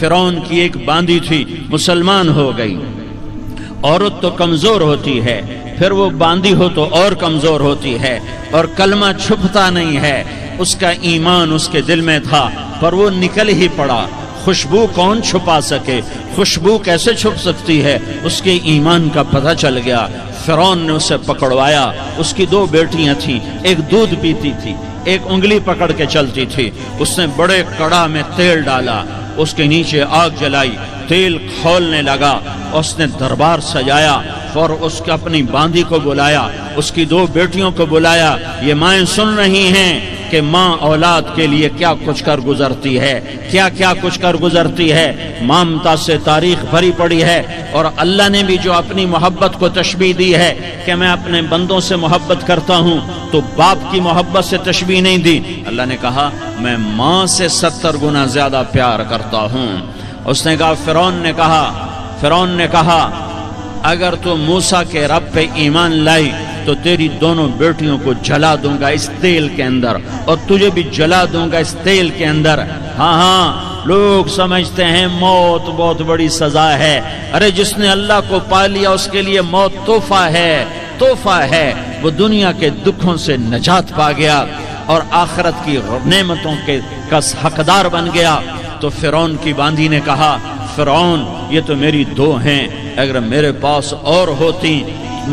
فرعون کی ایک باندی تھی، مسلمان ہو گئی۔ عورت تو کمزور ہوتی ہے، پھر وہ باندی ہو تو اور کمزور ہوتی ہے، اور کلمہ چھپتا نہیں ہے۔ اس کا ایمان اس کے دل میں تھا، پر وہ نکل ہی پڑا۔ خوشبو کون چھپا سکے؟ خوشبو کیسے چھپ سکتی ہے؟ اس کے ایمان کا پتہ چل گیا۔ فرعون نے اسے پکڑوایا۔ اس کی 2 بیٹیاں تھیں، ایک دودھ پیتی تھی، ایک انگلی پکڑ کے چلتی تھی۔ اس نے بڑے کڑا میں تیل ڈالا، اس کے نیچے آگ جلائی، تیل کھولنے لگا۔ اس نے دربار سجایا اور اس کے اپنی باندی کو بلایا، اس کی 2 بیٹیوں کو بلایا۔ یہ مائیں سن رہی ہیں کہ ماں اولاد کے لیے کیا کچھ کر گزرتی ہے، کیا کچھ کر گزرتی ہے۔ مامتا سے تاریخ بھری پڑی ہے، اور اللہ نے بھی جو اپنی محبت کو تشبیہ دی ہے کہ میں اپنے بندوں سے محبت کرتا ہوں، تو باپ کی محبت سے تشبیہ نہیں دی۔ اللہ نے کہا میں ماں سے 70 گنا زیادہ پیار کرتا ہوں۔ اس نے کہا فرعون نے کہا اگر تو موسیٰ کے رب پہ ایمان لائی تو تیری دونوں بیٹیوں کو جلا دوں گا اس تیل کے اندر، اور تجھے بھی جلا دوں گا اس تیل کے اندر۔ ہاں لوگ سمجھتے ہیں موت بہت بڑی سزا ہے۔ ارے جس نے اللہ کو پا لیا اس کے لیے موت تحفہ ہے۔ وہ دنیا کے دکھوں سے نجات پا گیا اور آخرت کی نعمتوں کے کا حقدار بن گیا۔ تو فرعون کی باندی نے کہا فرعون یہ تو میری 2 ہیں، اگر میرے پاس اور ہوتی،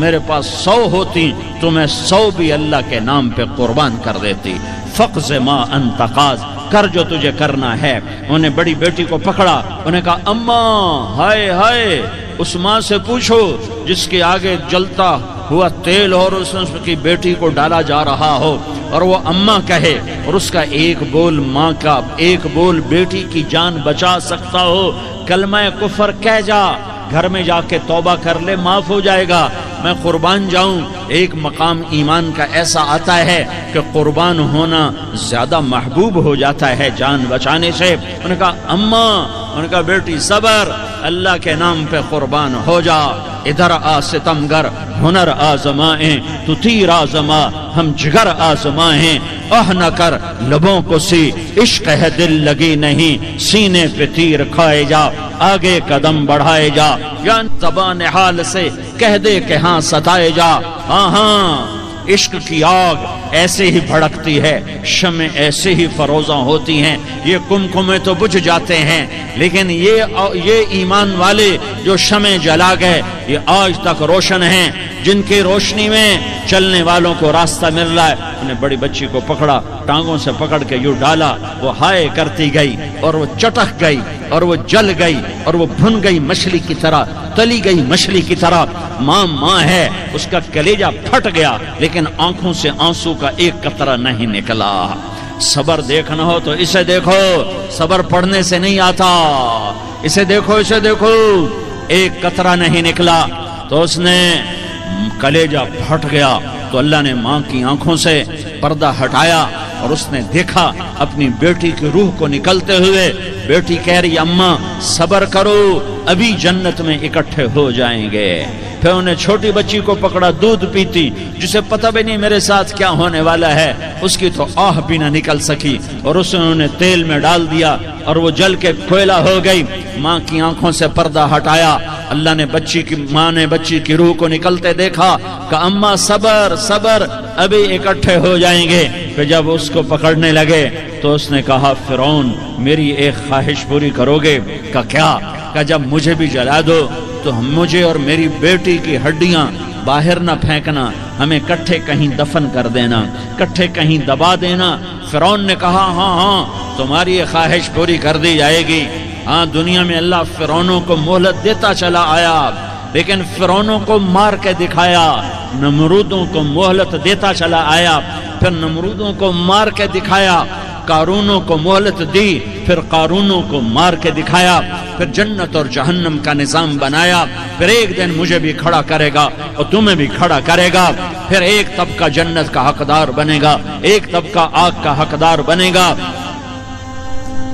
میرے پاس 100 ہوتی تو میں 100 بھی اللہ کے نام پہ قربان کر دیتی۔ فقض ما انت قاض، کر جو تجھے کرنا ہے۔ انہوں نے بڑی بیٹی کو پکڑا، انہوں نے کہا اماں ہائے اس ماں سے پوچھو جس کے آگے جلتا ہوا تیل اور اس کی بیٹی کو ڈالا جا رہا ہو، اور وہ اماں کہے، اور اس کا ایک بول ماں کا، ایک بول بیٹی کی جان بچا سکتا ہو۔ کلمہ کفر کہہ جا، گھر میں جا کے توبہ کر لے، معاف ہو جائے گا۔ میں قربان جاؤں۔ ایک مقام ایمان کا ایسا آتا ہے کہ قربان ہونا زیادہ محبوب ہو جاتا ہے جان بچانے سے۔ انہوں نے کہا اماں، انہوں نے کہا بیٹی صبر، اللہ کے نام پہ قربان ہو جا۔ ادھر آ ستمگر، ہنر آزمائیں، تو تیر آزما، ہم جگر آزمائیں۔ نہ کر لبوں کو سی، عشق ہے دل لگی نہیں، سینے پہ تیر کھائے جا، آگے قدم بڑھائے جا، یا زبان حال سے کہہ دے کہ ہاں ستائے جا۔ ہاں عشق کی آگ ایسے ہی بھڑکتی ہے، شمع ایسے ہی فروزاں ہوتی ہیں، یہ کمکمے تو بجھ جاتے ہیں، لیکن یہ ایمان والے جو شمع جلا گئے یہ آج تک روشن ہیں، جن کی روشنی میں چلنے والوں کو راستہ مل رہا ہے۔ انہیں بڑی بچی کو پکڑا، ٹانگوں سے پکڑ کے یوں ڈالا، وہ ہائے کرتی گئی اور وہ چٹک گئی اور وہ جل گئی اور وہ بھن گئی مچھلی کی طرح، تلی گئی مچھلی کی طرح۔ ماں ہے، اس کا کلیجہ پھٹ گیا، لیکن آنکھوں سے آنسو کا ایک قطرہ نہیں نکلا۔ صبر دیکھنا ہو تو اسے دیکھو، صبر پڑھنے سے نہیں آتا، اسے دیکھو ایک قطرہ نہیں نکلا۔ تو اس نے کلیجہ پھٹ گیا، تو اللہ نے ماں کی آنکھوں سے پردہ ہٹایا اور اس نے دیکھا اپنی بیٹی کی روح کو نکلتے ہوئے۔ بیٹی کہہ رہی اماں صبر کرو، ابھی جنت میں اکٹھے ہو جائیں گے۔ پھر انہیں چھوٹی بچی کو پکڑا، دودھ پیتی، جسے پتہ بھی نہیں میرے ساتھ کیا ہونے والا ہے، اس کی تو آہ بھی نہ نکل سکی، اور اسے انہوں نے تیل میں ڈال دیا اور وہ جل کے کوئلہ ہو گئی۔ ماں کی آنکھوں سے پردہ ہٹایا، اللہ نے ماں نے بچی کی روح کو نکلتے دیکھا کہ اماں صبر، ابھی اکٹھے ہو جائیں گے۔ پھر جب اس کو پکڑنے لگے تو اس نے کہا فرعون میری ایک خواہش پوری کرو گے؟ کیا؟ کہ جب مجھے بھی جلا دو تو مجھے اور میری بیٹی کی ہڈیاں باہر نہ پھینکنا، ہمیں کٹھے کہیں دفن کر دینا، کٹھے کہیں دبا دینا۔ فرعون نے کہا ہاں تمہاری یہ خواہش پوری کر دی جائے گی۔ ہاں دنیا میں اللہ فرعونوں کو مہلت دیتا چلا آیا، لیکن فرعونوں کو مار کے دکھایا۔ نمرودوں کو مہلت دیتا چلا آیا، پھر نمرودوں کو مار کے دکھایا۔ قارونوں کو مہلت دی، پھر قارونوں کو مار کے دکھایا۔ پھر جنت اور جہنم کا نظام بنایا۔ پھر ایک دن مجھے بھی کھڑا کرے گا اور تمہیں بھی کھڑا کرے گا۔ پھر ایک طبقہ جنت کا حقدار بنے گا، ایک طبقہ آگ کا حقدار بنے گا۔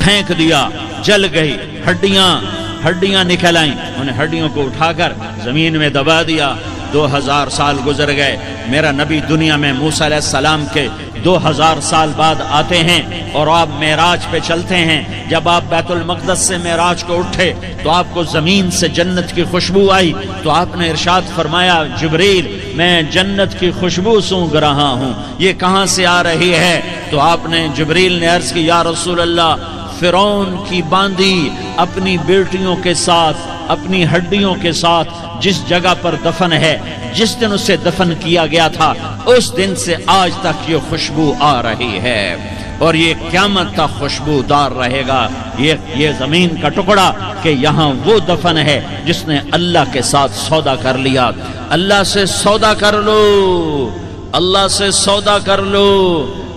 پھینک دیا، جل گئی، ہڈیاں نکل آئیں۔ انہیں ہڈیوں کو اٹھا کر زمین میں دبا دیا۔ 2000 سال گزر گئے، میرا نبی دنیا میں موسیٰ علیہ السلام کے 2000 سال بعد آتے ہیں اور آپ معراج پہ چلتے ہیں. جب آپ بیت المقدس سے معراج کو اٹھے تو آپ کو زمین سے جنت کی خوشبو آئی, تو آپ نے ارشاد فرمایا جبریل میں جنت کی خوشبو سونگ رہا ہوں, یہ کہاں سے آ رہی ہے؟ تو آپ نے جبریل نے عرض کی یا رسول اللہ, فرعون کی باندی اپنی بیٹیوں کے ساتھ, اپنی ہڈیوں کے ساتھ جس جگہ پر دفن ہے, جس دن اسے دفن کیا گیا تھا, اس دن سے آج تک یہ خوشبو آ رہی ہے, اور یہ قیامت تک خوشبودار رہے گا. یہ زمین کا ٹکڑا کہ یہاں وہ دفن ہے جس نے اللہ کے ساتھ سودا کر لیا. اللہ سے سودا کر لو, اللہ سے سودا کر لو.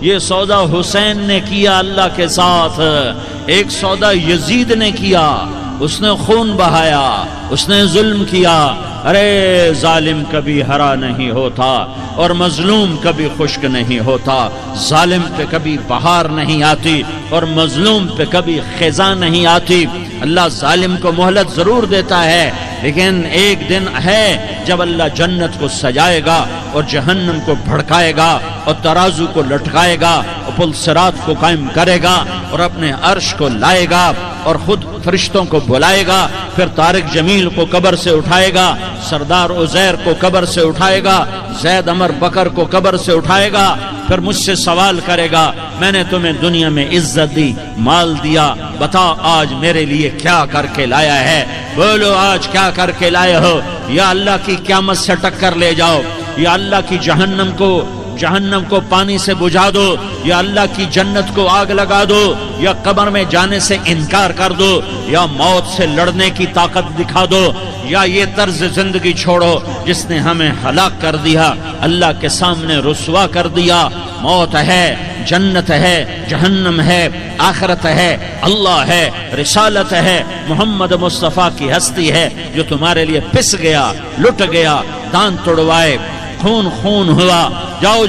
یہ سودا حسین نے کیا اللہ کے ساتھ, ایک سودا یزید نے کیا, اس نے خون بہایا, اس نے ظلم کیا. ارے ظالم کبھی ہرا نہیں ہوتا اور مظلوم کبھی خشک نہیں ہوتا. ظالم پہ کبھی بہار نہیں آتی اور مظلوم پہ کبھی خزاں نہیں آتی. اللہ ظالم کو مہلت ضرور دیتا ہے, لیکن ایک دن ہے جب اللہ جنت کو سجائے گا اور جہنم کو بھڑکائے گا اور ترازو کو لٹکائے گا اور پل صراط کو قائم کرے گا اور اپنے عرش کو لائے گا اور خود فرشتوں کو بلائے گا. پھر طارق جمیل کو قبر سے اٹھائے گا, سردار عزیر کو قبر سے اٹھائے گا, زید عمر بکر کو قبر سے اٹھائے گا. پھر مجھ سے سوال کرے گا میں نے تمہیں دنیا میں عزت دی, مال دیا, بتا آج میرے لیے کیا کر کے لایا ہے؟ بولو آج کیا کر کے لائے ہو؟ یا اللہ کی قیامت سے ٹکر لے جاؤ, یا اللہ کی جہنم کو پانی سے بجھا دو, یا اللہ کی جنت کو آگ لگا دو, یا قبر میں جانے سے انکار کر دو, یا موت سے لڑنے کی طاقت دکھا دو, یا یہ طرز زندگی چھوڑو جس نے ہمیں ہلاک کر دیا, اللہ کے سامنے رسوا کر دیا. موت ہے, جنت ہے, جہنم ہے, آخرت ہے, اللہ ہے, رسالت ہے, محمد مصطفیٰ کی ہستی ہے جو تمہارے لیے پس گیا, لٹ گیا, دانت توڑوائے, خون ہوا. جاؤ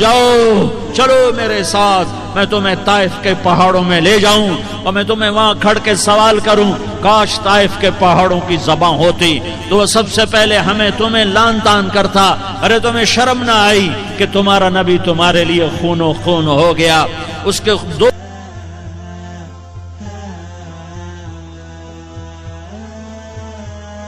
چلو میرے ساتھ, میں تمہیں طائف کے پہاڑوں میں لے جاؤں اور میں تمہیں وہاں کھڑ کے سوال کروں. کاش طائف کے پہاڑوں کی زبان ہوتی تو وہ سب سے پہلے تمہیں لان تان کرتا. ارے تمہیں شرم نہ آئی کہ تمہارا نبی تمہارے لیے خون و خون ہو گیا؟ اس کے دو